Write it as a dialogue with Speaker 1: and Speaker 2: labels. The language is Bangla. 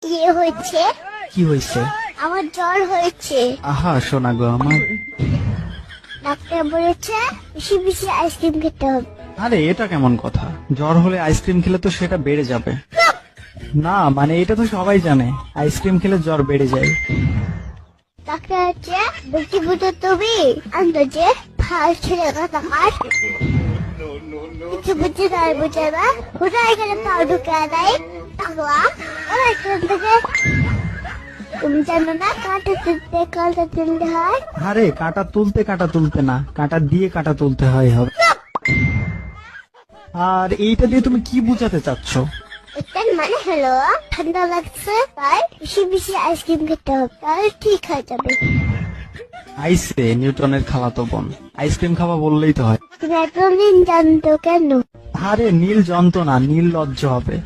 Speaker 1: কি হয়েছে?
Speaker 2: কি হয়েছে?
Speaker 1: আমার জ্বর হয়েছে।
Speaker 2: আহা শোনা গো আমার।
Speaker 1: ডাক্তার বলেছে বেশি বেশি আইসক্রিম খেতে হবে।
Speaker 2: আরে এটা কেমন কথা? জ্বর হলে আইসক্রিম খেলে তো সেটা বেড়ে যাবে। না মানে এটা তো সবাই জানে, আইসক্রিম খেলে জ্বর বেড়ে যায়।
Speaker 1: ডাক্তার হচ্ছে বেশি বুঝো তুমি আন্দাজে ফাল ছেড়ে কথা কাট কিছু বুঝে তাই বুঝে না কোথায় এখানে পা ঢুকে দেয় টাকলা ওরা এখান থেকে তুমি জানো না কাঁটা তুলতে হয়।
Speaker 2: আরে কাঁটা তুলতে না, কাঁটা দিয়ে কাঁটা তুলতে হবে। আর এইটা দিয়ে তুমি কি বোঝাতে চাচ্ছ?
Speaker 1: এটার মানে হলো ঠান্ডা লাগছে তাই বেশি বেশি আইসক্রিম খেতে হবে তাহলে ঠিক হয়ে যাবে।
Speaker 2: আইসে নিউটনের খালাতো বোন, আইসক্রিম খাওয়া বললেই তো হয়।
Speaker 1: তুমি এতদিন জানতো কেন?
Speaker 2: আরে নীল যন্ত্রণা, নীল লজ্জ হবে।